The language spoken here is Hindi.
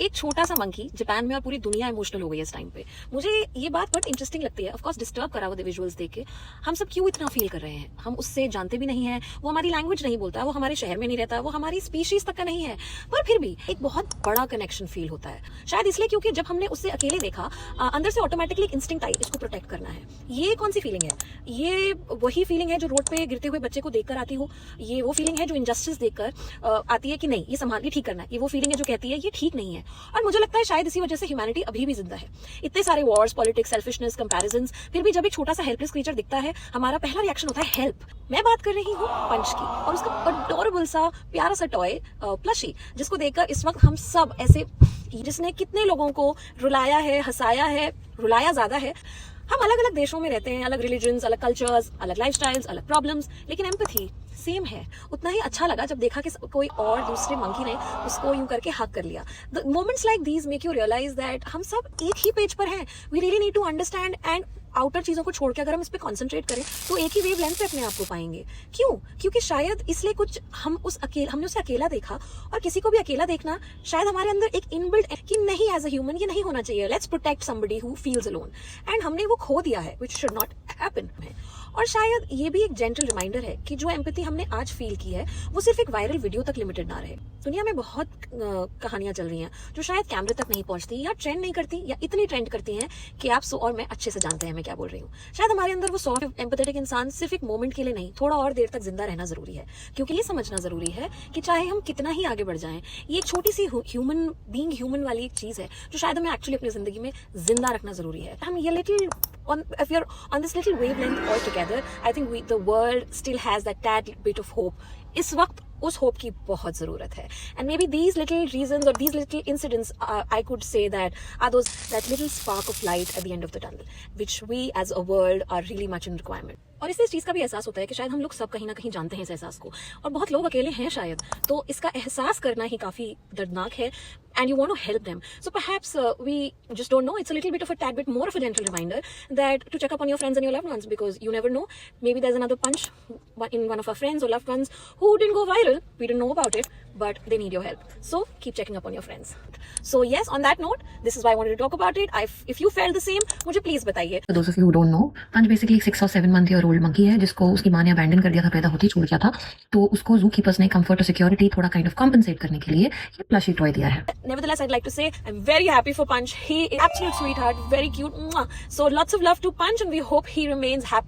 एक छोटा सा मंकी जापान में और पूरी दुनिया इमोशनल हो गई है इस टाइम पे। मुझे ये बात बहुत इंटरेस्टिंग लगती है। ऑफ कोर्स डिस्टर्ब करा वो विजुअल्स देख के। हम सब क्यों इतना फील कर रहे हैं? हम उससे जानते भी नहीं है, वो हमारी लैंग्वेज नहीं बोलता, वो हमारे शहर में नहीं रहता, वो हमारी स्पीशीज तक का नहीं है, पर फिर भी एक बहुत बड़ा कनेक्शन फील होता है। शायद इसलिए क्योंकि जब हमने उससे अकेले देखा, अंदर से ऑटोमेटिकली एक इंस्टिंक्ट आई, इसको प्रोटेक्ट करना है। ये कौन सी फीलिंग है? ये वही फीलिंग है जो रोड पे गिरते हुए बच्चे को देखकर आती हो। ये वो फीलिंग है जो इनजस्टिस देखकर आती है कि नहीं, ये संभाल के ठीक करना है। ये वो फीलिंग है जो कहती है ये ठीक नहीं है। और मुझे लगता है शायद इसी वजह से ह्यूमैनिटी अभी भी जिंदा है। इतने सारे वॉर्स, पॉलिटिक्स, सेल्फिशनेस, कंपैरिजंस, फिर भी जब एक छोटा सा हेल्पलेस क्रीचर दिखता है, हमारा पहला रिएक्शन होता है हेल्प। मैं बात कर रही हूँ पंच की और उसका अडोरेबल सा प्यारा सा टॉय प्लशी, जिसको देखकर इस वक्त हम सब ऐसे, जिसने कितने लोगों को रुलाया है, हंसाया है, रुलाया ज्यादा है। हम अलग अलग देशों में रहते हैं, अलग रिलीजन्स, अलग कल्चर्स, अलग लाइफस्टाइल्स, अलग प्रॉब्लम्स, लेकिन एम्पैथी सेम है। उतना ही अच्छा लगा जब देखा कि कोई और दूसरे मंकी ने उसको यूं करके हक कर लिया। The moments like these make you realize that हम सब एक ही पेज पर हैं। We really need to understand and outer चीजों को छोड़ के अगर हम इस पे कॉन्सेंट्रेट करें तो एक ही वेव लेंथ पे अपने आप को पाएंगे। क्यों? क्योंकि शायद इसलिए कुछ हमने उसे अकेला देखा, और किसी को भी अकेला देखना शायद हमारे अंदर एक इनबिल्ट कि नहीं, एज अ ह्यूमन ये नहीं होना चाहिए, let's protect somebody who feels alone, and हमने वो खो दिया है, व्हिच शुड नॉट हैपन। और शायद ये भी एक जेंटल रिमाइंडर है कि जो एम्पैथी हमने आज फील की है वो सिर्फ एक वायरल वीडियो तक लिमिटेड ना रहे। दुनिया में बहुत कहानियां चल रही हैं जो शायद कैमरे तक नहीं पहुंचती, या ट्रेंड नहीं करती, या इतनी ट्रेंड करती हैं कि आप और मैं अच्छे से जानते हैं मैं क्या बोल रही हूँ। शायद हमारे अंदर वो सॉफ्ट एम्पैथेटिक इंसान सिर्फ एक मोमेंट के लिए नहीं, थोड़ा और देर तक जिंदा रहना जरूरी है। क्योंकि ये समझना जरूरी है कि चाहे हम कितना ही आगे बढ़ जाएं, ये एक छोटी सी ह्यूमन बीइंग ह्यूमन वाली एक चीज है जो शायद हमें एक्चुअली अपनी जिंदगी में जिंदा रखना जरूरी है। हम ये little if you're on this little wavelength all together, I think the world still has that tad bit of hope. इस वक्त उस होप की बहुत जरूरत है, and maybe these little reasons or these little incidents I could say that are that little spark of light at the end of the tunnel, which we as a world are really much in requirement. और इससे इस चीज का भी एहसास होता है कि शायद हम लोग सब कहीं ना कहीं जानते हैं इस एहसास को, और बहुत लोग अकेले हैं शायद, तो इसका एहसास करना ही काफी दर्दनाक है, and you want to help them. So perhaps we just don't know. It's a little bit of a tad bit more of a gentle reminder that to check up on your friends and your loved ones, because you never know. Maybe there's another punch in one of our friends or loved ones who didn't go viral. We didn't know about it, but they need your help. So keep checking up on your friends. So yes, on that note, this is why I wanted to talk about it. If you felt the same, मुझे please बताइए. For those of you who don't know, punch basically एक 6 or 7 month year old monkey है जिसको उसकी माँ ने abandon कर दिया था, पैदा होते ही छोड़ दिया था। तो उसको जू कीपर्स ने comfort और security थोड़ा kind of compensate करने के लिए ये plushie toy दिया है। Nevertheless, I'd like to say I'm very happy for Punch. He is absolute sweetheart, very cute. So lots of love to Punch, and we hope he remains happy.